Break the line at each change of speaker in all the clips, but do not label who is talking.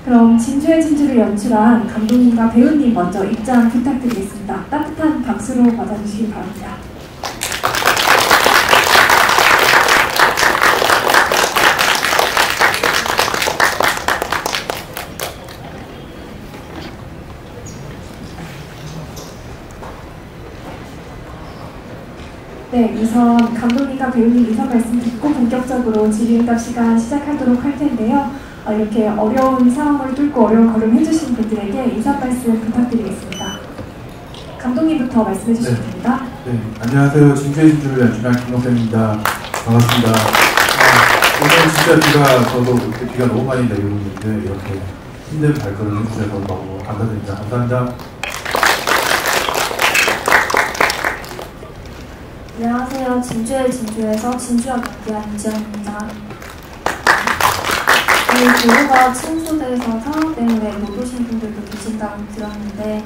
그럼 진주의 진주를 연출한 감독님과 배우님 먼저 입장 부탁드리겠습니다. 따뜻한 박수로 맞아주시기 바랍니다. 네, 우선 감독님과 배우님 인사 말씀 듣고 본격적으로 질의응답 시간 시작하도록 할 텐데요. 이렇게 어려운 상황을 뚫고 어려운 걸음 해주신 분들에게 인사 말씀 부탁드리겠습니다. 감독님부터 말씀해 주시면 됩니다.
네, 안녕하세요. 진주의 진주를 연출한 김동생입니다. 반갑습니다. 오늘 진짜 비가 너무 많이 내리고 있는데 이렇게 힘든 발걸음 해주셔서 너무 감사드립니다. 감사합니다.
안녕하세요. 진주의 진주에서 진주와 연기한 이지연입니다. 배우가 침수돼서 상황 때문에 못 오신 분들도 계신다고 들었는데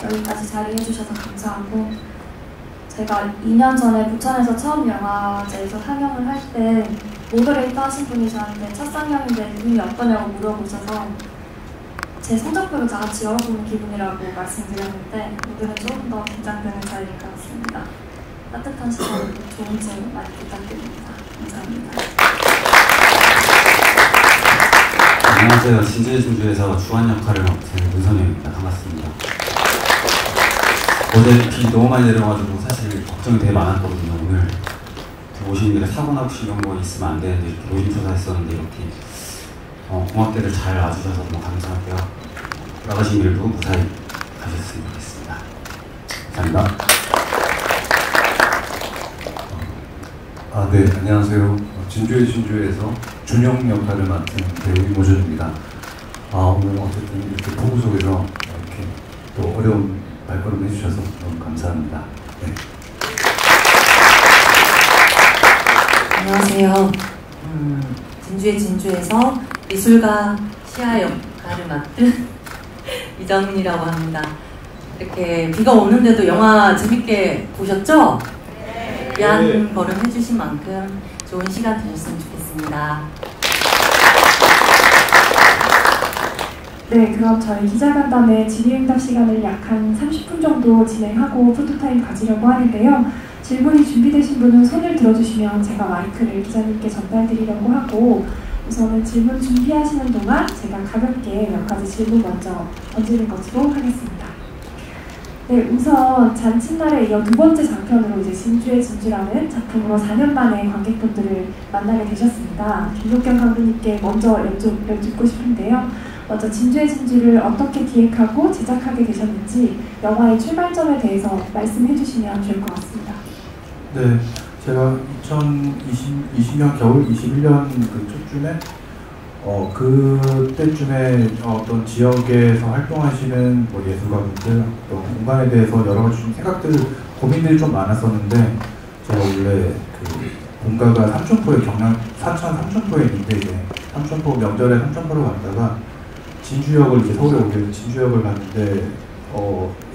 여기까지 자리해주셔서 감사하고, 제가 2년 전에 부천에서 처음 영화제에서 상영을 할 때 모더레이터 하신 분이 저한테 첫 상영인데 눈이 어떠냐고 물어보셔서 제 성적표를 다 같이 열어보는 기분이라고 말씀드렸는데 오늘은 조금 더 긴장되는 자리인 것 같습니다. 따뜻한 시간, 좋은 질문 많이 부탁드립니다. 감사합니다.
안녕하세요. 진주의 진주에서 주한 역할을 맡은 문선영입니다. 반갑습니다. 어제 비 너무 많이 내려가지고 사실 걱정이 되게 많았거든요. 오늘 오시는 길에 사고나 혹시 이런 거 있으면 안 되는데 이렇게 노심초사 했었는데 이렇게 공학대를 잘 와주셔서 너무 감사하고요. 돌아가신 길도 무사히 가셨으면 좋겠습니다. 감사합니다.
네, 안녕하세요. 진주의 진주에서 준영 역할을 맡은 배우 이모준입니다. 오늘 어쨌든 이렇게 폭우 속에서 이렇게 또 어려운 발걸음 해주셔서 너무 감사합니다. 네.
안녕하세요. 진주의 진주에서 미술가 시아 역할을 맡은 이정민이라고 합니다. 이렇게 비가 오는데도 영화 재밌게 보셨죠? 귀한 걸음 해주신 만큼 좋은 시간 되셨으면 좋겠습니다.
네, 그럼 저희 기자간담회 질의응답 시간을 약 한 30분 정도 진행하고 포토타임 가지려고 하는데요. 질문이 준비되신 분은 손을 들어주시면 제가 마이크를 기자님께 전달드리려고 하고, 우선은 질문 준비하시는 동안 제가 가볍게 몇 가지 질문 먼저 던지는 것으로 하겠습니다. 네, 우선 잔칫날에 이어 두 번째 장편으로 이제 진주의 진주라는 작품으로 4년 만에 관객분들을 만나게 되셨습니다. 김덕경 감독님께 먼저 여쭙고 싶은데요. 먼저 진주의 진주를 어떻게 기획하고 제작하게 되셨는지 영화의 출발점에 대해서 말씀해 주시면 좋을 것 같습니다.
네, 제가 2020년 겨울 21년 그 초쯤에 그때쯤에 어떤 지역에서 활동하시는 예술가분들, 또 공간에 대해서 여러 가지 좀 생각들, 고민들이 좀 많았었는데, 제가 원래 그 본가가 삼천포에 사천 삼천포에 있는데 이제 삼천포 명절에 삼천포로 갔다가 진주역을 이제 서울에 오게 돼서 진주역을 갔는데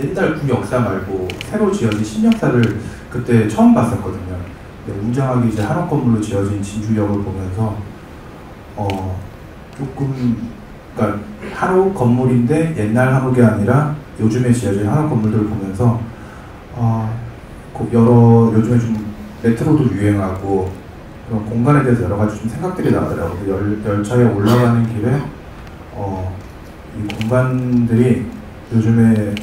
옛날 구역사 말고 새로 지어진 신역사를 그때 처음 봤었거든요. 웅장하게 이제 한옥 건물로 지어진 진주역을 보면서 조금, 그러니까 한옥 건물인데 옛날 한옥이 아니라 요즘에 지어진 한옥 건물들을 보면서 요즘에 좀 메트로도 유행하고 그런 공간에 대해서 여러 가지 좀 생각들이 나더라고요. 열차에 올라가는 길에 이 공간들이 요즘에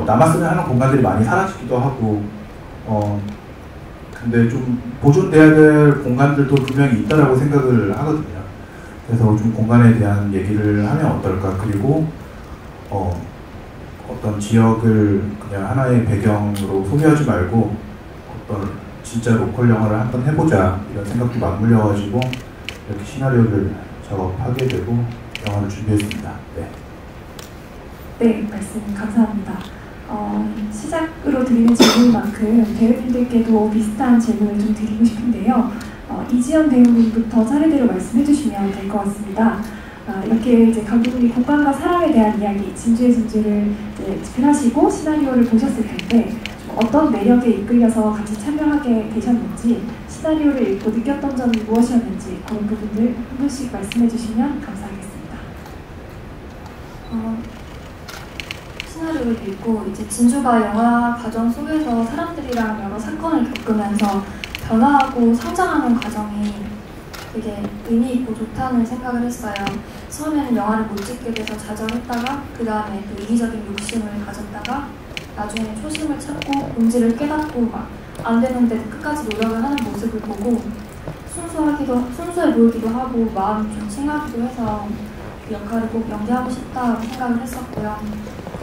남았으면 하는 공간들이 많이 사라지기도 하고 근데 좀 보존돼야 될 공간들도 분명히 있다라고 생각을 하거든요. 그래서 좀 공간에 대한 얘기를 하면 어떨까. 그리고 어떤 지역을 그냥 하나의 배경으로 소개하지 말고 어떤 진짜 로컬 영화를 한번 해보자 이런 생각도 맞물려가지고 이렇게 시나리오를 작업하게 되고 영화를 준비했습니다.
네, 말씀 감사합니다. 시작으로 드리는 질문만큼 배우님들께도 비슷한 질문을 좀 드리고 싶은데요. 이지연 배우님부터 차례대로 말씀해 주시면 될 것 같습니다. 이렇게 이제 감독님이 공간과 사람에 대한 이야기, 진주의 진주를 집필하시고 시나리오를 보셨을 텐데 어떤 매력에 이끌려서 같이 참여하게 되셨는지, 시나리오를 읽고 느꼈던 점이 무엇이었는지 그런 부분들 한 분씩 말씀해 주시면 감사하겠습니다.
시나리오를 읽고 이제 진주가 영화 과정 속에서 사람들이랑 여러 사건을 겪으면서 변화하고 성장하는 과정이 되게 의미 있고 좋다는 생각을 했어요. 처음에는 영화를 못 찍게 돼서 좌절했다가 그 다음에 또 이기적인 욕심을 가졌다가 나중에 초심을 찾고 본질을 깨닫고 막 안 되는데 끝까지 노력을 하는 모습을 보고 순수해 보이기도 하고 마음이 좀 칭하기도 해서 그 역할을 꼭 연기하고 싶다고 생각을 했었고요.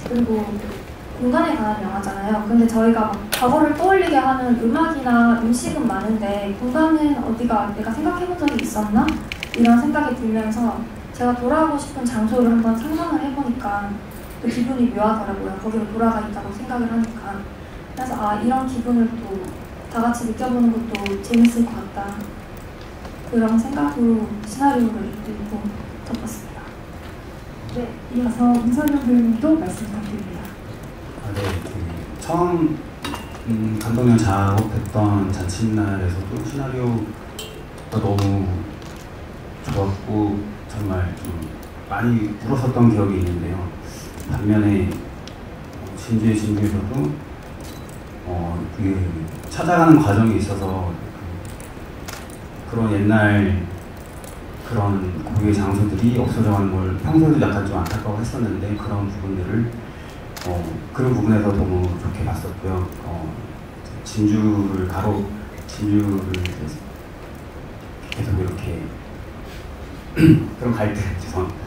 그리고 공간에 관한 영화잖아요. 근데 저희가 막 과거를 떠올리게 하는 음악이나 음식은 많은데 공간은 어디가 내가 생각해본 적이 있었나? 이런 생각이 들면서 제가 돌아가고 싶은 장소를 한번 상상을 해보니까 그 기분이 묘하더라고요. 거기로 돌아가 있다고 생각을 하니까. 그래서 이런 기분을 또 다 같이 느껴보는 것도 재밌을 것 같다. 그런 생각으로 시나리오를 읽고 접었습니다.
네, 이어서 문선영 배우님도 말씀 부탁드립니다.
네, 처음 감독님 작업했던 잔칫날에서도 시나리오가 너무 좋았고 정말 좀 많이 울었었던 기억이 있는데요. 반면에 진주의 진주에서도 찾아가는 과정에 있어서 그런 옛날 그런 고유의 장소들이 없어져가는 걸 평소에도 약간 좀 안타까워했었는데 그런 부분들을 그런 부분에서 너무 좋게 봤었고요. 진주를 계속 이렇게 그런 갈등, 죄송합니다.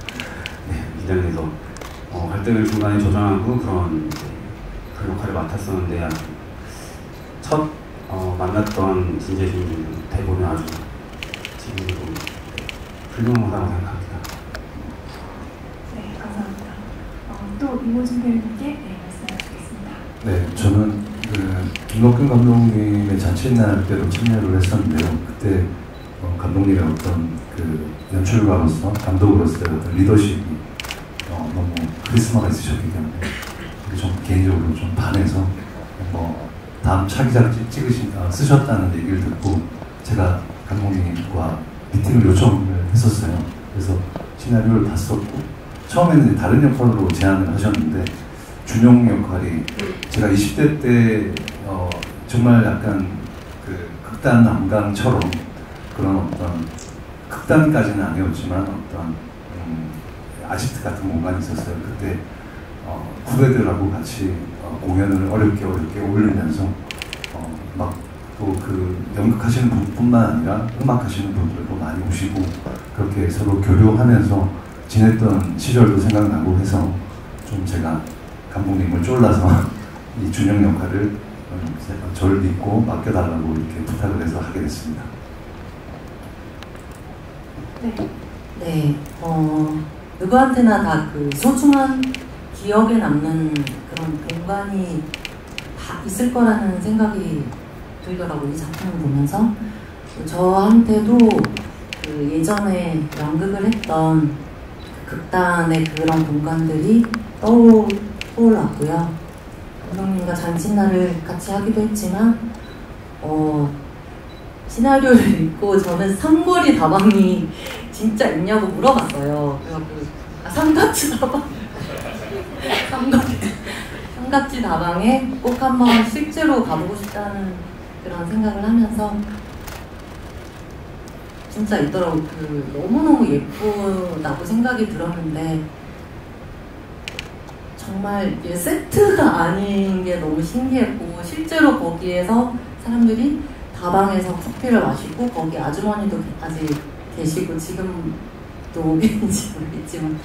네, 긴장돼서 갈등을 중간에 조정하고 그런 역할을 맡았었는데 첫 만났던 진주의 진주 대본은 아주 지금도 훌륭하다고 생각합니다.
네, 감사합니다. 또 이모준 배우님께 말씀해 주겠습니다.
네, 저는 김덕균 감독님의 잔칫날 때도 참여를 했었는데요. 그때 감독님의 어떤 연출가로서 감독으로서의 어떤 리더십이 너무 카리스마가 있으셨기 때문에 좀 개인적으로 좀 반해서 다음 차기작 쓰셨다는 얘기를 듣고 제가 감독님과 미팅을 요청을 했었어요. 그래서 시나리오를 봤었고 처음에는 다른 역할로 제안을 하셨는데 준용 역할이 제가 20대 때 정말 약간 극단 남강처럼 그런 어떤 극단까지는 아니었지만 어떤 아지트 같은 공간이 있었어요. 그때 후배들하고 같이 공연을 어렵게 올리면서 막 또 연극하시는 분뿐만 아니라 음악하시는 분들도 많이 오시고 그렇게 서로 교류하면서 지냈던 시절도 생각나고 해서 좀 제가 감독님을 쫄라서 이 준영 역할을 저를 믿고 맡겨달라고 이렇게 부탁을 해서 하게 됐습니다.
네, 누구한테나 다 소중한 기억에 남는 그런 공간이 다 있을 거라는 생각이 들더라고요. 이 작품을 보면서. 저한테도 예전에 연극을 했던 극단의 그런 공간들이 떠올랐고요. 감독님과 잔칫날을 같이 하기도 했지만 시나리오를 읽고 저는 삼거리 다방이 진짜 있냐고 물어봤어요. 그래갖고 삼각지 다방 삼각지 다방에 꼭 한번 실제로 가보고 싶다는 그런 생각을 하면서 진짜 있더라고요. 너무너무 예쁘다고 생각이 들었는데 정말 세트가 아닌 게 너무 신기했고 실제로 거기에서 사람들이 다방에서 커피를 마시고 거기 아주머니도 아직 계시고 지금도 계신지 모르겠지만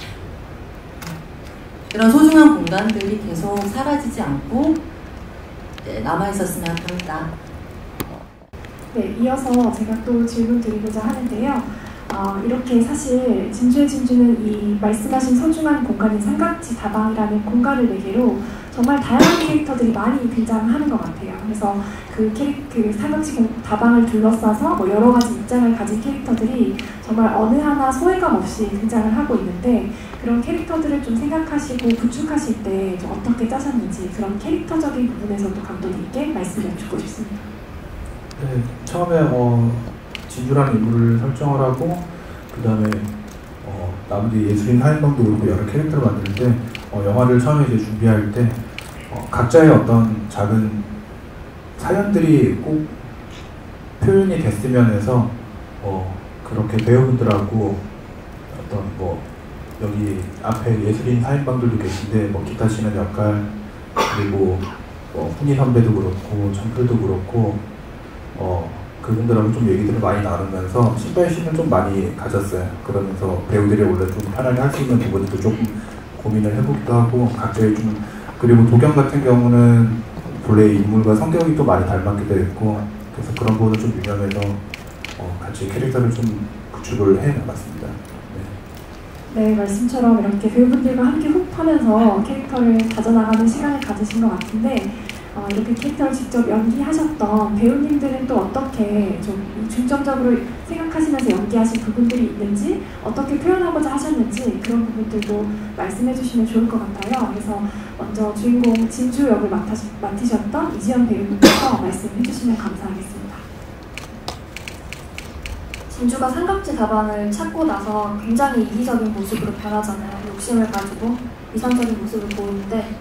이런 소중한 공간들이 계속 사라지지 않고 남아있었으면 합니다.
네, 이어서 제가 또 질문 드리고자 하는데요. 이렇게 사실 진주의 진주는 이 말씀하신 소중한 공간인 삼각지 다방이라는 공간을 매개로 정말 다양한 캐릭터들이 많이 등장하는 것 같아요. 그래서 그 삼각지 다방을 둘러싸서 여러 가지 입장을 가진 캐릭터들이 정말 어느 하나 소외감 없이 등장을 하고 있는데 그런 캐릭터들을 좀 생각하시고 구축하실 때 좀 어떻게 짜셨는지 그런 캐릭터적인 부분에서도 감독님께 말씀을 주고 싶습니다.
네, 처음에 진주라는 인물을 설정을 하고 그 다음에 나머지 예술인 사인방도 그렇고 여러 캐릭터를 만들 때 영화를 처음에 이제 준비할 때 각자의 어떤 작은 사연들이 꼭 표현이 됐으면 해서 그렇게 배우분들하고 어떤 뭐 여기 앞에 예술인 사인방들도 계신데 뭐 기타 치는 역할 그리고 훈이 선배도 그렇고 정필도 그렇고 그분들하고 좀 얘기들을 많이 나누면서 신발심을 좀 많이 가졌어요. 그러면서 배우들이 원래 좀 편하게 할 수 있는 부분도 조금 고민을 해보기도 하고 각자의 좀 그리고 도경 같은 경우는 본래 인물과 성격이 또 많이 닮았기도 했고 그래서 그런 부분을 좀 유념해서 같이 캐릭터를 좀 구축을 해나갔습니다.
네, 말씀처럼 이렇게 배우분들과 함께 호흡하면서 캐릭터를 다져나가는 시간을 가지신 것 같은데 이렇게 캐릭터를 직접 연기하셨던 배우님들은 또 어떻게 좀 중점적으로 생각하시면서 연기하신 부분들이 있는지 어떻게 표현하고자 하셨는지 그런 부분들도 말씀해 주시면 좋을 것 같아요. 그래서 먼저 주인공 진주 역을 맡으셨던 이지연 배우님부터 말씀해 주시면 감사하겠습니다.
진주가 삼각지 다방을 찾고 나서 굉장히 이기적인 모습으로 변하잖아요. 욕심을 가지고 이상적인 모습을 보이는데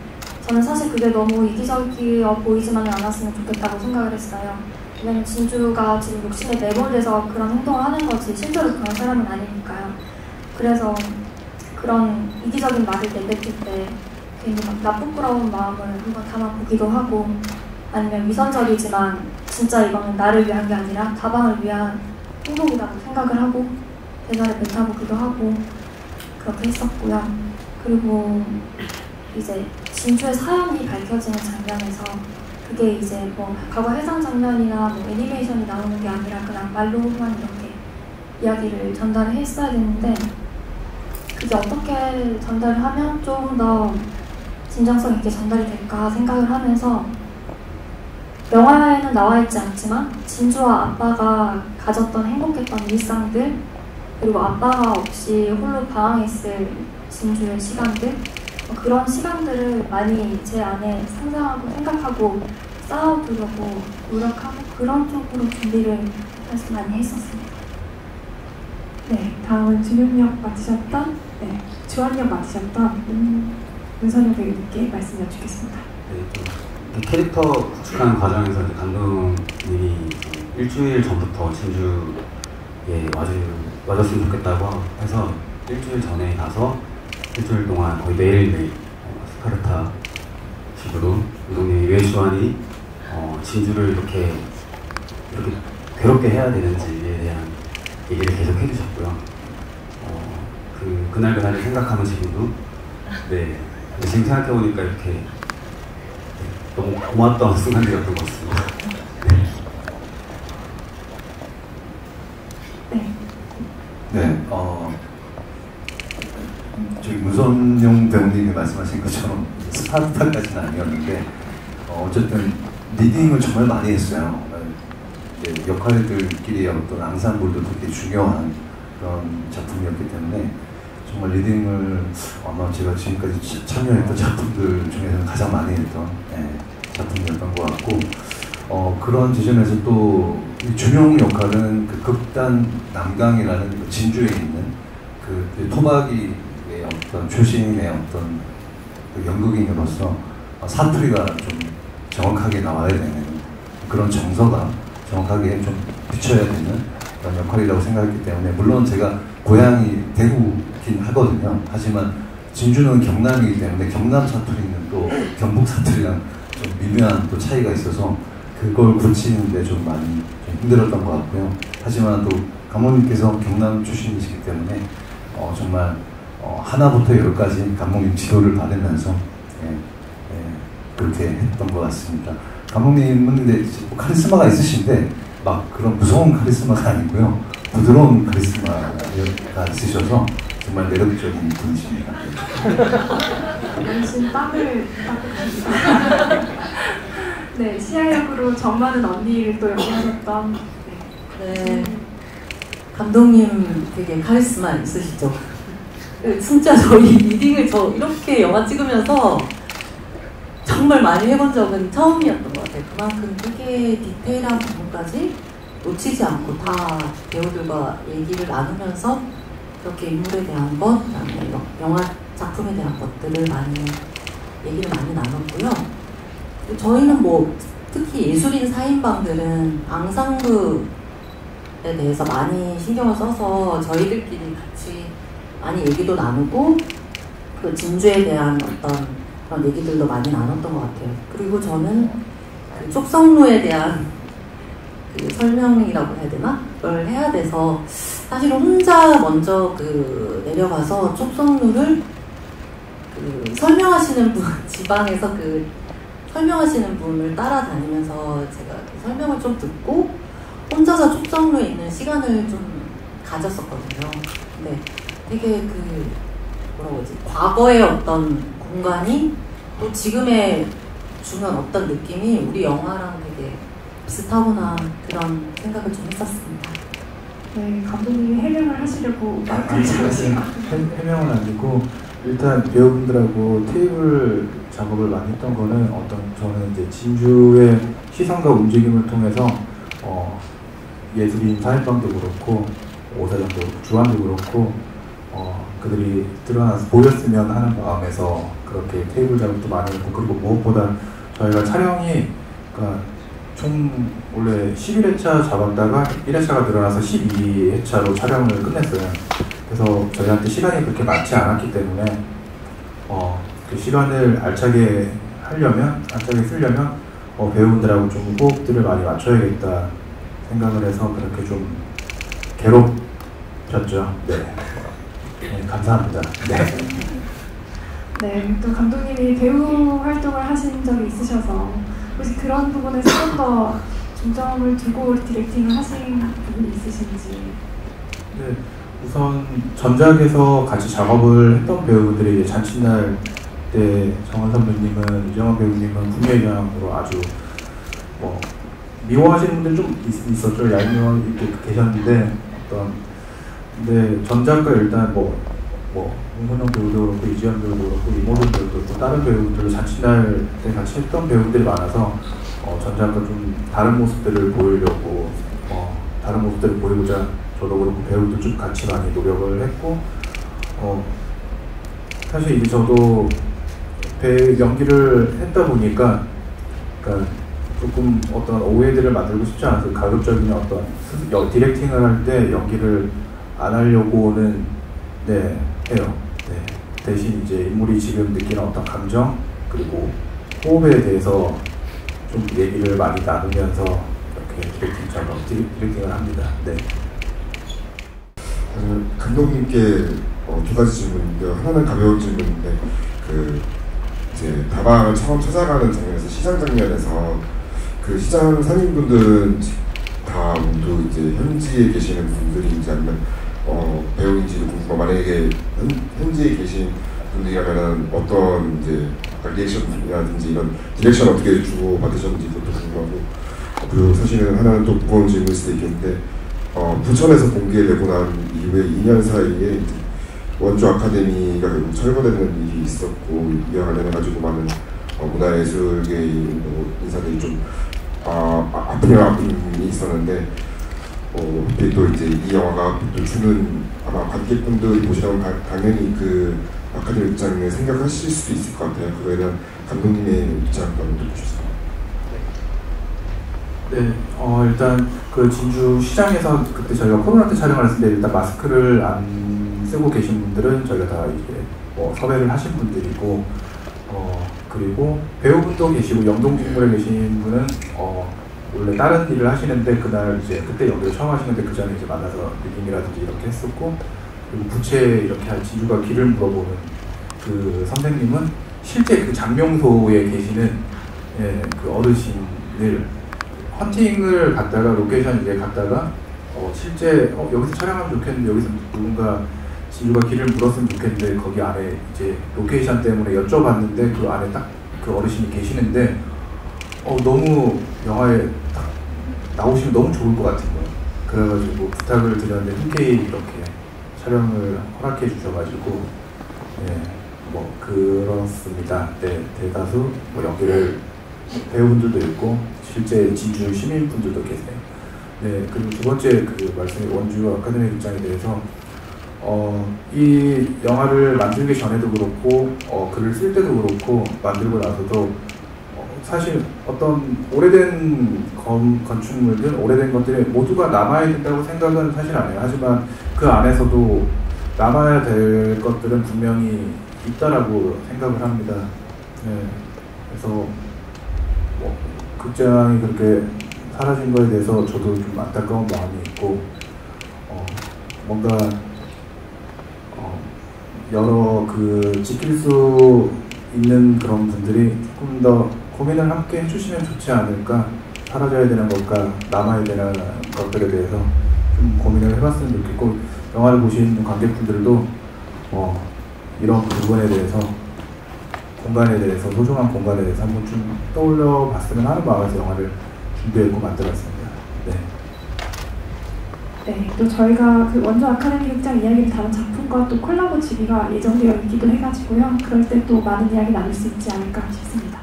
저는 사실 그게 너무 이기적이어 보이지만 않았으면 좋겠다고 생각을 했어요. 왜냐면 진주가 지금 욕심에 내몰려서 그런 행동을 하는 거지 실제로 그런 사람은 아니니까요. 그래서 그런 이기적인 말을 내뱉을 때 괜히 막 부끄러운 마음을 한번 담아보기도 하고 아니면 위선적이지만 진짜 이거는 나를 위한 게 아니라 다방을 위한 행동이라고 생각을 하고 대사를 뱉어보기도 하고 그렇게 했었고요. 그리고 이제 진주의 사연이 밝혀지는 장면에서 그게 이제 뭐 과거 해상 장면이나 뭐 애니메이션이 나오는 게 아니라 그냥 말로만 이렇게 이야기를 전달을 했어야 되는데 그게 어떻게 전달을 하면 좀 더 진정성 있게 전달이 될까 생각을 하면서 영화에는 나와 있지 않지만 진주와 아빠가 가졌던 행복했던 일상들 그리고 아빠가 없이 홀로 방황에 있을 진주의 시간들 그런 시간들을 많이 제 안에 상상하고 생각하고 쌓아두려고 노력하고 그런 쪽으로 준비를 많이 했었습니다.
네, 다음은 준용역 맡으셨던 주한역 맡으셨던 윤선영 배우님께 말씀해 주겠습니다.
네, 캐릭터 구축하는 과정에서 감독님이 일주일 전부터 진주에 와줬으면 좋겠다고 해서 일주일 전에 가서 일주일 동안 거의 매일매일 스파르타 식으로 감독님이 왜 주한이 진주를 이렇게 괴롭게 해야 되는지에 대한 얘기를 계속 해주셨고요. 그날을 생각하면 지금도 지금 생각해보니까 이렇게 너무 고마웠던 순간이었던 것 같습니다.
저기 문선용 배우님이 말씀하신 것처럼 스파르타까지는 아니었는데 어쨌든 리딩을 정말 많이 했어요. 이제 역할들끼리 어떤 앙상블도 되게 중요한 그런 작품이었기 때문에 정말 리딩을 아마 제가 지금까지 참여했던 작품들 중에서는 가장 많이 했던 작품이었던 것 같고 그런 지점에서 또 준용 역할은 그 극단 남강이라는 그 진주에 있는 그 토박이의 어떤 출신의 어떤 그 연극인으로서 사투리가 좀 정확하게 나와야 되는 그런 정서가 정확하게 좀 비춰야 되는 그런 역할이라고 생각했기 때문에 물론 제가 고향이 대구긴 하거든요. 하지만 진주는 경남이기 때문에 경남 사투리는 또 경북 사투리랑 좀 미묘한 또 차이가 있어서 그걸 고치는데 좀 많이 좀 힘들었던 것 같고요. 하지만 또 감독님께서 경남 출신이시기 때문에 정말 하나부터 열까지 감독님 지도를 받으면서 그렇게 했던 것 같습니다. 감독님은 근데 카리스마가 있으신데 막 그런 무서운 카리스마가 아니고요. 부드러운 카리스마가 있으셔서 정말 매력적인 분이십니다.
연신 땀을 닦으십니다. 네, 시아역으로 정많은 언니를 또 연기하셨던
감독님 되게 카리스마 있으시죠? 진짜 저희 리딩을 이렇게 영화 찍으면서 정말 많이 해본 적은 처음이었던 것 같아요. 그만큼 되게 디테일한 부분까지 놓치지 않고 다 배우들과 얘기를 나누면서 그렇게 인물에 대한 것, 그다음에 영화 작품에 대한 것들을 얘기를 많이 나눴고요. 저희는 뭐 특히 예술인 4인방들은 앙상블에 대해서 많이 신경을 써서 저희들끼리 같이 많이 얘기도 나누고 그 진주에 대한 어떤 그런 얘기들도 많이 나눴던 것 같아요. 그리고 저는 그 촉성루에 대한 그 설명이라고 해야 되나? 그걸 해야 돼서 사실 혼자 먼저 그 내려가서 촉성루를 그 설명하시는 분, 지방에서 그 설명하시는 분을 따라다니면서 제가 그 설명을 좀 듣고 혼자서 촉성루에 있는 시간을 좀 가졌었거든요. 근데 되게 그 뭐라고 하지? 과거의 어떤 공간이 또 지금에 주는 어떤 느낌이 우리 영화랑 되게 비슷하구나 그런 생각을 좀 했었습니다.
네, 감독님이 해명을 하시려고 마이크를 잡으신 것 같아요.
해명은 아니고 일단 배우분들하고 테이블 작업을 많이 했던 거는 저는 이제 진주의 시선과 움직임을 통해서 예술인 4인방도 그렇고 오사장도 그렇고 주한도 그렇고 그들이 드러나서 보였으면 하는 마음에서 그렇게 테이블 작업도 많이 했고, 그리고 무엇보다 저희가 촬영이 그러니까 총 원래 11회차 잡았다가 1회차가 늘어나서 12회차로 촬영을 끝냈어요. 그래서 저희한테 시간이 그렇게 많지 않았기 때문에 그 시간을 알차게 쓰려면 배우분들하고 좀 호흡들을 많이 맞춰야겠다 생각을 해서 그렇게 좀 괴롭혔죠. 네, 감사합니다. 네.
네, 또 감독님이 배우 활동을 하신 적이 있으셔서 혹시 그런 부분에서 좀 더 중점을 두고 디렉팅을 하신 부분이 있으신지?
네, 우선 전작에서 같이 작업을 했던 배우분들이 이제 잔칫날 때 정원 선배님은, 이정원 배우님은 분야의장으로 아주 미워하시는 분들 좀 있었죠. 얄미워 이렇게 계셨는데 근데 전작과 일단 홍문영 배우도 그렇고 이지연 배우도 그렇고 이모든 배우도 그렇고 다른 배우들 잔칫날 때 같이 했던 배우들이 많아서 전작과 좀 다른 모습들을 보이려고 다른 모습들을 보이고자 저도 그렇고 배우도 좀 같이 많이 노력을 했고 사실 이제 저도 연기를 했다 보니까 그러니까 조금 어떤 오해들을 만들고 싶지 않아서 가급적이면 어떤 디렉팅을 할 때 연기를 안 하려고는 해요. 네. 대신 이제 인물이 지금 느끼는 어떤 감정 그리고 호흡에 대해서 좀 얘기를 많이 나누면서 이렇게 디렉팅을 합니다. 네.
감독님께 두 가지 질문인데요. 하나는 가벼운 질문인데 이제 다방을 처음 찾아가는 장면에서 시장 장면에서 그 시장 상인분들은 다 모두 이제 현지에 계시는 분들인지 아니면 배우인지도 궁금하고, 만약에 현지에 계신 분들이라면 어떤 이제 리액션이라든지 이런 디렉션 어떻게 주고 받으셨는지 그것도 궁금하고, 그리고 사실은 하나는 또 무거운 질문일 수도 있겠는데 부천에서 공개되고 난 이후에 2년 사이에 이제 원주 아카데미가 결국 철거되는 일이 있었고, 이와 관련해가지고 많은 문화예술계의 인사들이 좀 아픔이 있었는데 또 이제 이 영화가 또 주는 아마 관객분들이 보시라면 당연히 그 아카데미 입장을 생각하실 수도 있을 것 같아요. 그거에 대한 감독님의 입장 한번 듣고 싶습니다.
네, 일단 그 진주 시장에서 그때 저희가 코로나 때 촬영을 했을 때 일단 마스크를 안 쓰고 계신 분들은 저희가 다 이제 섭외를 하신 분들이고, 그리고 배우분도 계시고 영동직물에 계신 분은 원래 다른 일을 하시는데 그때 연기를 처음 하시는데 그 전에 이제 만나서 리딩이라든지 이렇게 했었고, 그리고 부채 이렇게 할 진주가 길을 물어보는 그 선생님은 실제 그 장명소에 계시는 그 어르신을 헌팅을 갔다가 로케이션 이제 갔다가 실제 여기서 촬영하면 좋겠는데 여기서 누군가 진주가 길을 물었으면 좋겠는데 거기 안에 이제 로케이션 때문에 여쭤봤는데 그 안에 딱 그 어르신이 계시는데 너무 영화에 딱 나오시면 너무 좋을 것 같은 거예요. 그래가지고 부탁을 드렸는데 흔쾌히 이렇게 촬영을 허락해 주셔가지고 그렇습니다. 네, 대다수 연기를 배우분들도 있고 실제 진주 시민분들도 계세요. 네, 그리고 두 번째 그 말씀의 원주 아카데미 입장에 대해서 이 영화를 만들기 전에도 그렇고 글을 쓸 때도 그렇고 만들고 나서도 사실 어떤 오래된 건축물들, 오래된 것들이 모두가 남아야 된다고 생각은 사실 안 해요. 하지만 그 안에서도 남아야 될 것들은 분명히 있다라고 생각을 합니다. 네. 그래서 극장이 그렇게 사라진 거에 대해서 저도 좀 안타까운 마음이 있고 뭔가 여러 지킬 수 있는 그런 분들이 조금 더 고민을 함께 해주시면 좋지 않을까. 사라져야 되는 것과 남아야 되는 것들에 대해서 좀 고민을 해봤으면 좋겠고, 영화를 보신 관객분들도 이런 부분에 대해서, 공간에 대해서, 소중한 공간에 대해서 한번 좀 떠올려 봤으면 하는 마음에서 영화를 준비했고 만들었습니다. 네.
네, 또 저희가 그 원조 아카데미 극장 이야기를 다룬 작품과 또 콜라보 지비가 예정되어 있기도 해가지고요. 그럴 때 또 많은 이야기 나눌 수 있지 않을까 싶습니다.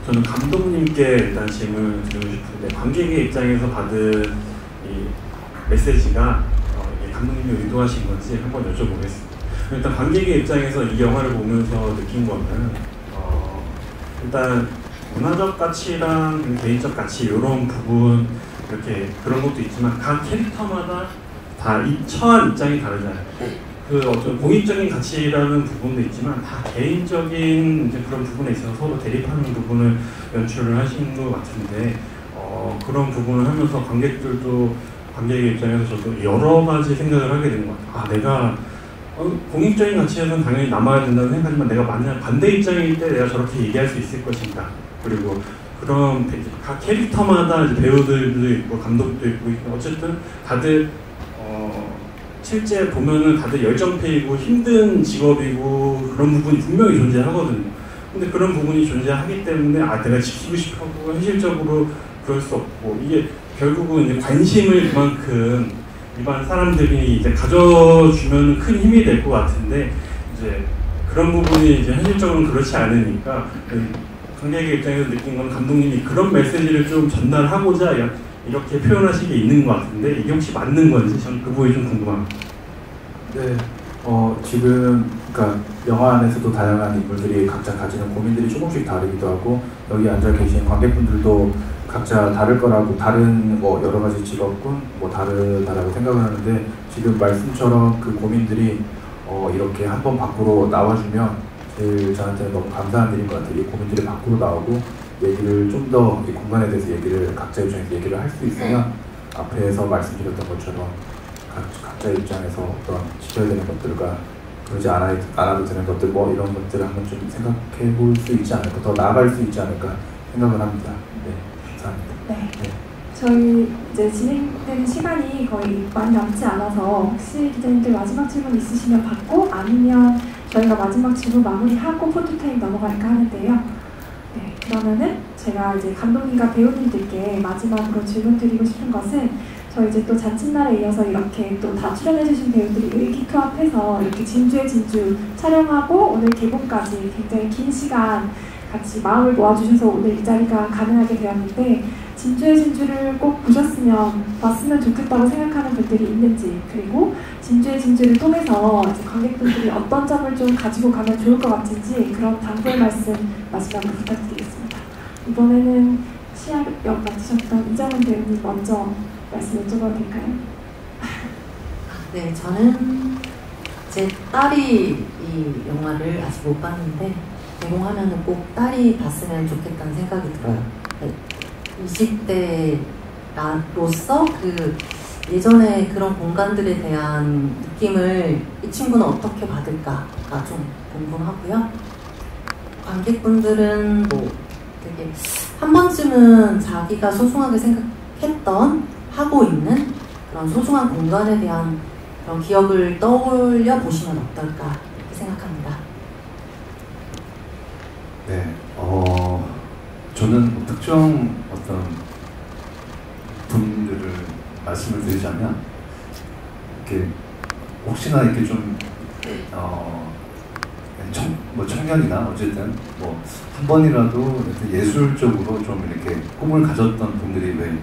저는 감독님께 일단 질문을 드리고 싶은데, 관객의 입장에서 받은 이 메시지가 감독님이 의도하신 건지 한번 여쭤보겠습니다. 일단 관객의 입장에서 이 영화를 보면서 느낀 거는 일단 문화적 가치랑 개인적 가치 이런 부분, 이렇게 그런 것도 있지만 각 캐릭터마다 다 처한 입장이 다르잖아요. 그 어떤 공익적인 가치라는 부분도 있지만 다 개인적인 이제 그런 부분에 있어서 서로 대립하는 부분을 연출을 하신 것 같은데, 그런 부분을 하면서 관객의 입장에서 저도 여러 가지 생각을 하게 되는 것 같아요. 내가 공익적인 가치에서는 당연히 남아야 된다는 생각하지만 내가 만약 반대 입장일 때 내가 저렇게 얘기할 수 있을 것인가. 그리고 그런 각 캐릭터마다 이제 배우들도 있고 감독도 있고 어쨌든 다들 실제 보면은 다들 열정페이고 힘든 직업이고 그런 부분이 분명히 존재하거든요. 근데 그런 부분이 존재하기 때문에 내가 지키고 싶어하고 현실적으로 그럴 수 없고, 이게 결국은 이제 관심을 그만큼 일반 사람들이 이제 가져주면 큰 힘이 될 것 같은데, 이제 그런 부분이 이제 현실적으로는 그렇지 않으니까 관객의 입장에서 느낀 건 감독님이 그런 메시지를 좀 전달하고자 이렇게 표현하신 게 있는 것 같은데, 이게 혹시 맞는 건지 저는 그 부분이 좀 궁금합니다.
네, 지금 그러니까 영화 안에서도 다양한 인물들이 각자 가지는 고민들이 조금씩 다르기도 하고, 여기 앉아 계신 관객분들도 각자 다를 거라고, 다른 여러 가지 직업군 다르다라고 생각을 하는데, 지금 말씀처럼 그 고민들이 이렇게 한번 밖으로 나와주면 제일 저한테는 너무 감사한 일인 것 같아요. 이 고민들이 밖으로 나오고 얘기를 좀 더 이 공간에 대해서 얘기를 각자 입장에서 얘기를 할 수 있으면, 앞에서 말씀드렸던 것처럼 각자 입장에서 어떤 지켜야 되는 것들과 그러지 않아도 되는 것들 이런 것들을 한번 좀 생각해 볼 수 있지 않을까, 더 나아갈 수 있지 않을까 생각을 합니다. 네, 감사합니다.
네. 저희 이제 진행되는 시간이 거의 많이 남지 않아서 혹시 기자님들 마지막 질문 있으시면 받고, 아니면 저희가 마지막 질문 마무리하고 포토타임 넘어갈까 하는데요. 네, 그러면은 제가 이제 감독님과 배우님들께 마지막으로 질문 드리고 싶은 것은, 저희 이제 또 자칫날에 이어서 이렇게 또 다 출연해주신 배우들이 의기투합해서 이렇게 진주의 진주 촬영하고 오늘 개봉까지 굉장히 긴 시간 같이 마음을 모아주셔서 오늘 이 자리가 가능하게 되었는데, 진주의 진주를 꼭 봤으면 좋겠다고 생각하는 분들이 있는지, 그리고 진주의 진주를 통해서 이제 관객분들이 어떤 점을 좀 가지고 가면 좋을 것 같은지, 그런 당부의 말씀 마지막으로 부탁드리겠습니다. 이번에는 시야역 맡으셨던 이정은 배우님 먼저 말씀 여쭤봐도 될까요?
네, 저는 제 딸이 이 영화를 아직 못 봤는데 개봉하면 꼭 딸이 봤으면 좋겠다는 생각이 들어요. 20대로서 그 예전에 그런 공간들에 대한 느낌을 이 친구는 어떻게 받을까가 좀 궁금하고요. 관객분들은 되게 한 번쯤은 자기가 소중하게 생각했던, 하고 있는 그런 소중한 공간에 대한 그런 기억을 떠올려 보시면 어떨까 이렇게 생각합니다.
네, 저는 특정 어떤 분들을 말씀을 드리자면, 이렇게 혹시나 이렇게 좀 청년이나 어쨌든 한 번이라도 예술적으로 좀 이렇게 꿈을 가졌던 분들이 왜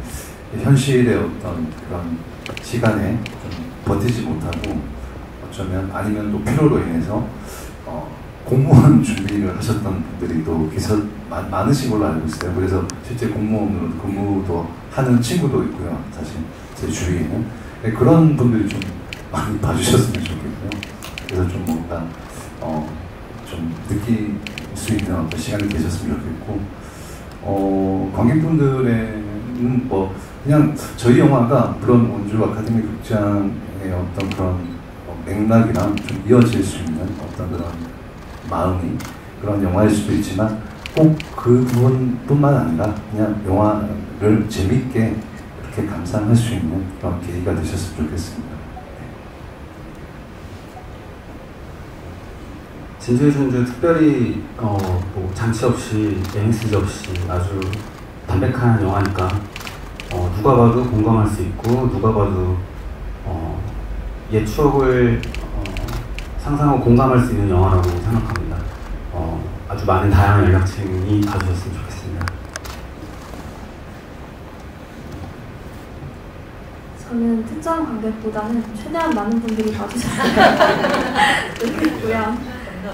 현실의 어떤 그런 시간에 좀 버티지 못하고 어쩌면 아니면 또 필요로 인해서 공무원 준비를 하셨던 분들이 또 많으신 걸로 알고 있어요. 그래서 실제 공무원으로 근무도 하는 친구도 있고요. 사실 제 주위에는 그런 분들이 좀 많이 봐주셨으면 좋겠고요. 그래서 좀 뭔가 좀 느낄 수 있는 어떤 시간이 되셨으면 좋겠고 관객분들에는 뭐 그냥 저희 영화가 물론 원주 아카데미 극장의 어떤 그런 맥락이랑 좀 이어질 수 있는 어떤 그런 마음이 그런 영화일 수도 있지만 꼭 그 부분뿐만 아니라 그냥 영화를 재밌게 그렇게 감상할 수 있는 그런 계기가 되셨으면 좋겠습니다.
진주의 전주 특별히 뭐 장치 없이 NSG 없이 아주 담백한 영화니까 누가 봐도 공감할 수 있고 누가 봐도 옛 추억을 상상하고 공감할 수 있는 영화라고 생각합니다. 아주 많은 다양한 연령층이 봐주셨으면 좋겠습니다.
저는 특정 관객보다는 최대한 많은 분들이 봐주셨으면 좋겠고요.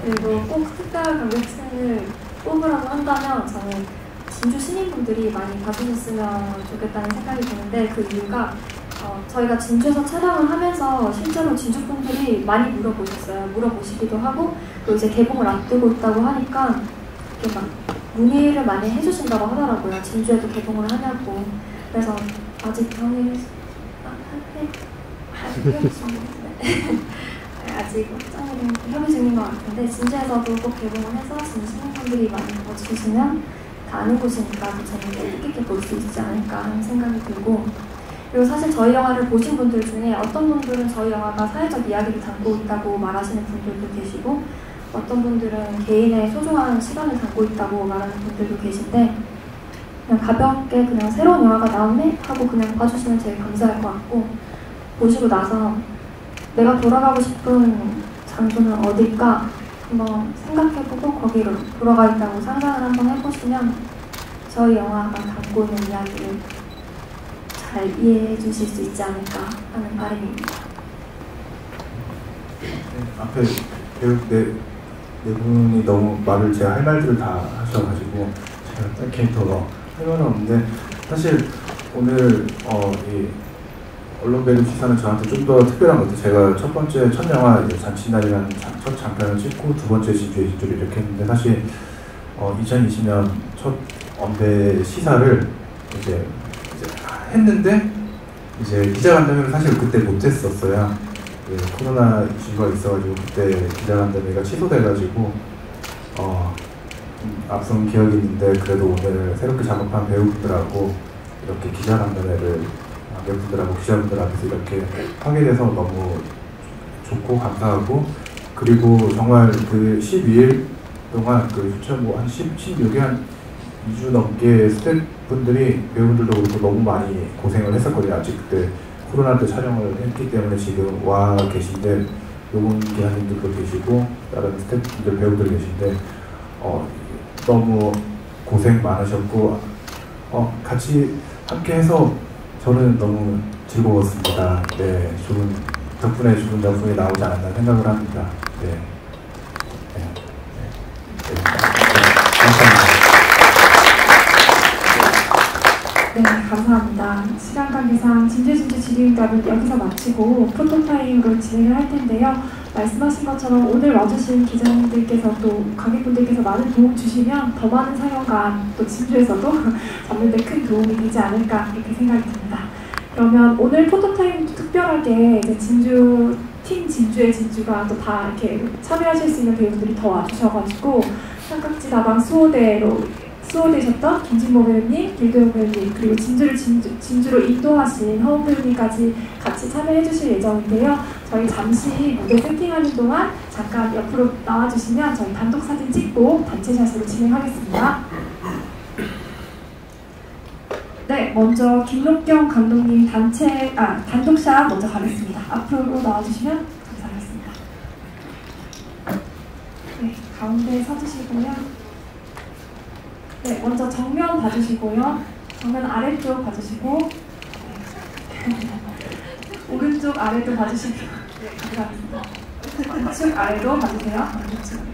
그리고 꼭 특별 관객층을 뽑으라고 한다면 저는 진주 시민분들이 많이 봐주셨으면 좋겠다는 생각이 드는데 그 이유가 저희가 진주에서 촬영을 하면서 실제로 진주분들이 많이 물어보셨어요. 물어보시기도 하고 또 이제 개봉을 앞두고 있다고 하니까 이렇게 막 문의를 많이 해주신다고 하더라고요. 진주에도 개봉을 하냐고. 그래서 아직 아직 협의 중인 것 같은데 진주에서도 꼭 개봉을 해서 진주 시민분들이 많이 봐주시면 다 아는 곳이니까 더 재밌게 뜻깊게 볼 수 있지 않을까 하는 생각이 들고 그리고 사실 저희 영화를 보신 분들 중에 어떤 분들은 저희 영화가 사회적 이야기를 담고 있다고 말하시는 분들도 계시고 어떤 분들은 개인의 소중한 시간을 담고 있다고 말하는 분들도 계신데 그냥 가볍게 그냥 새로운 영화가 나왔네? 하고 그냥 봐주시면 제일 감사할 것 같고 보시고 나서 내가 돌아가고 싶은 장소는 어딜까 한번 생각해보고 거기로 돌아가 있다고 상상을 한번 해보시면 저희 영화가 담고 있는 이야기를 잘 이해해 주실 수 있지 않을까 하는 바람입니다.
앞에 배우 네 분이 너무 제가 할 말들을 다 하셔가지고 제가 딱히 더 할 말은 없는데 사실 오늘 이 언론 배급 시사는 저한테 좀 더 특별한 것 같아요. 제가 첫 영화 잔치날이라는 첫 장편을 찍고 두 번째 진주의 진주를 이렇게 했는데 사실 2020년 첫 언배 시사를 이제 했는데 이제 기자간담회를 사실 그때 못했었어요. 코로나 이슈가 있어가지고 그때 기자간담회가 취소돼가지고 앞선 기억이 있는데 그래도 오늘 새롭게 작업한 배우분들하고 이렇게 기자간담회를 관객분들하고 기자분들 앞에서 이렇게 하게 돼서 너무 좋고 감사하고 그리고 정말 그 12일 동안 한 16일 한 2주 넘게 스태프분들이 배우분들도 그렇고 너무 많이 고생을 했었거든요. 아직 그때 코로나 때 촬영을 했기 때문에 지금 와 계신데 요금 기자님들도 계시고 다른 스태프분들 배우들 계신데 너무 고생 많으셨고 같이 함께 해서 저는 너무 즐거웠습니다. 네, 덕분에 좋은 작품이 나오지 않았나 생각을 합니다. 네. 감사합니다.
네, 감사합니다. 시간 관계상 진주 질의응답은 여기서 마치고 포토타임으로 진행을 할 텐데요. 말씀하신 것처럼 오늘 와주신 기자님들께서 또 관객분들께서 많은 도움 주시면 더 많은 상영관 또 진주에서도 잡는 데 큰 도움이 되지 않을까 이렇게 생각이 듭니다. 그러면 오늘 포토타임도 특별하게 이제 진주의 진주가 또 다 이렇게 참여하실 수 있는 배우들이 더 와주셔가지고 삼각지 다방 수호되셨던 김진모 배우님, 길도영 배우님, 그리고 진주로 인도하신 허은 배우님까지 같이 참여해 주실 예정인데요. 저희 잠시 무대 세팅하는 동안 잠깐 옆으로 나와주시면 저희 단독 사진 찍고 단체샷으로 진행하겠습니다. 네, 먼저 김록경 감독님 단독샷 먼저 가겠습니다. 앞으로 나와주시면 감사하겠습니다. 네, 가운데 서주시고요. 네, 먼저 정면 봐주시고요. 정면 아래쪽 봐주시고 오른쪽 아래쪽 봐주시고 네, 감사합니다. 우측 아래도 봐주세요. 우측 아래.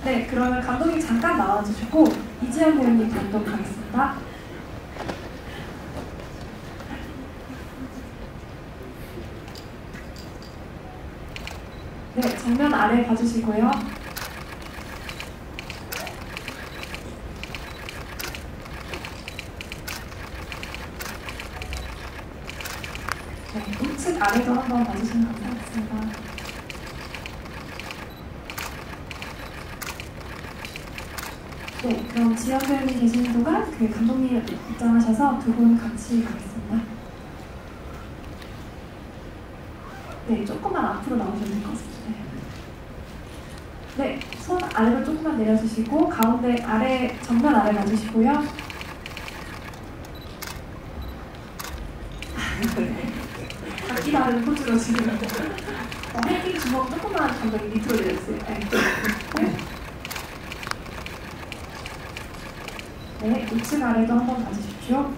네, 그러면 감독님 잠깐 나와주시고 이지연 배우님 감독하겠습니다. 네, 정면 아래 봐주시고요. 네, 우측 아래도 한번 봐주시면 감사하겠습니다. 네, 그럼 지연 배우님 계시는 동안 그 감독님 입장하셔서 두 분 같이 가겠습니다. 네, 조금만 앞으로 나오셔도 될 것 같습니다. 네, 손 아래로 조금만 내려주시고 가운데 아래, 정면 아래 봐주시고요. 각기 다른 포즈로 지금 헤딩 주먹 조금만 감독님 밑으로 내려주세요. 네, 우측 아래도 한번 봐주십시오.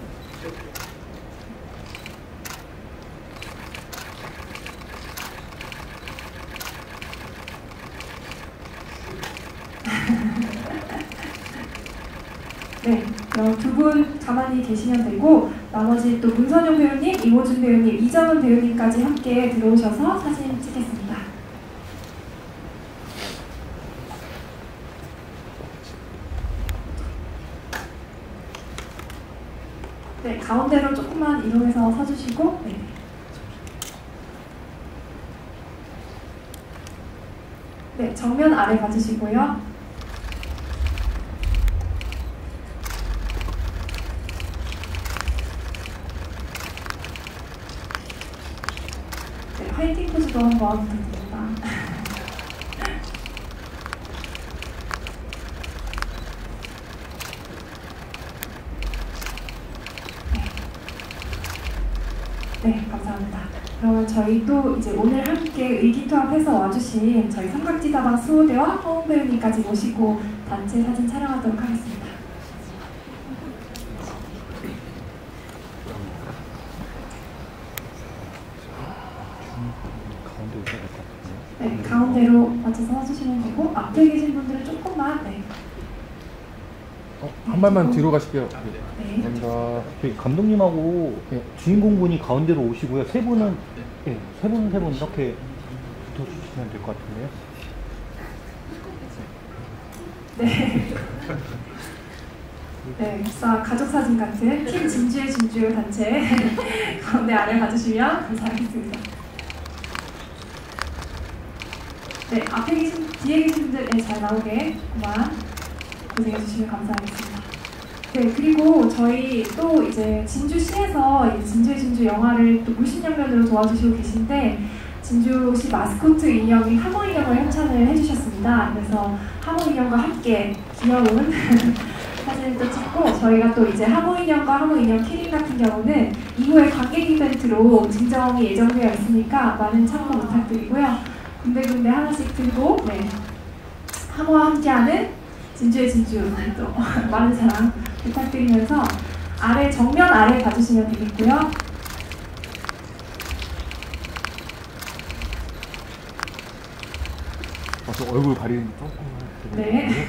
네, 그럼 두 분 가만히 계시면 되고 나머지 또 문선영 배우님, 이모준 배우님, 이정은 배우님까지 함께 들어오셔서 사진 찍겠습니다. 네, 가운데로 조금만 이동해서 서주시고 네. 네, 정면 아래 봐주시고요. 네, 화이팅 포즈도 한번 부탁드립니다. 네, 감사합니다. 그러면 저희 또 이제 오늘 함께 의기투합해서 와주신 저희 삼각지다방 수호대와 허웅 배우님까지 모시고 단체 사진 촬영하도록 하겠습니다. 네, 가운데로 맞춰서 와주시면 되고 앞에 계신 분들은 조금만 네.
한 발만 뒤로 가실게요.
네.
감사합니다. 저희 감독님하고 주인공분이 가운데로 오시고요. 세 분은 세 분 이렇게 붙어주시면 될 것 같은데요.
네. 네, 가족 사진 같은 팀 진주의 진주 단체 가운데 아래 봐주시면 감사하겠습니다. 네, 앞에 계신, 뒤에 계신 분들 네, 잘 나오게 그만 고생해주시면 감사하겠습니다. 네, 그리고 저희 또 이제 진주시에서 진주의 진주 영화를 또 물신연면으로 도와주시고 계신데 진주시 마스코트 인형인 하모 인형을 협찬을 해주셨습니다. 그래서 하모 인형과 함께 귀여운 사진을 또 찍고 저희가 또 이제 하모 인형과 하모 인형 키링 같은 경우는 이후에 관객 이벤트로 증정이 예정되어 있으니까 많은 참고 부탁드리고요. 군데군데 하나씩 들고 네, 하모와 함께하는 진주의 진주 또 많은 사랑 부탁드리면서 아래 정면 아래 봐주시면 되겠고요.
저 얼굴 가리는 조금.
네.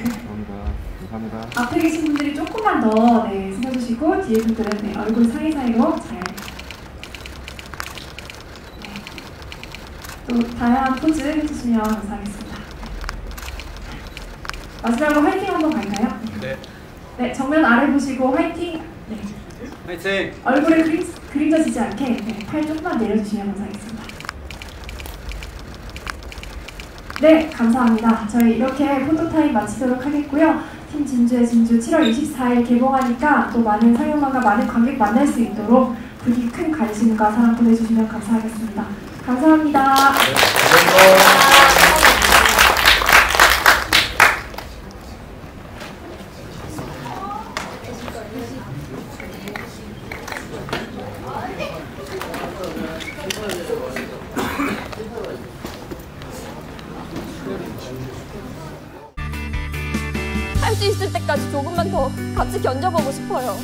감사합니다.
앞에 계신 분들이 조금만 더 네, 숙여주시고 뒤에 분들은 네, 얼굴 사이사이로 잘. 네. 또 다양한 포즈 해주시면 감사하겠습니다. 마지막으로 화이팅 한번 갈까요?
네.
네, 정면 아래 보시고 화이팅! 네.
화이팅!
얼굴에 그림져지지 않게 네, 팔 조금만 내려주시면 감사하겠습니다. 네, 감사합니다. 저희 이렇게 포토타임 마치도록 하겠고요. 팀 진주의 진주 7월 24일 개봉하니까 또 많은 상영관과 많은 관객 만날 수 있도록 부디 큰 관심과 사랑 보내주시면 감사하겠습니다. 감사합니다.
네, 감사합니다.
할 수 있을 때까지 조금만 더 같이 견뎌보고 싶어요.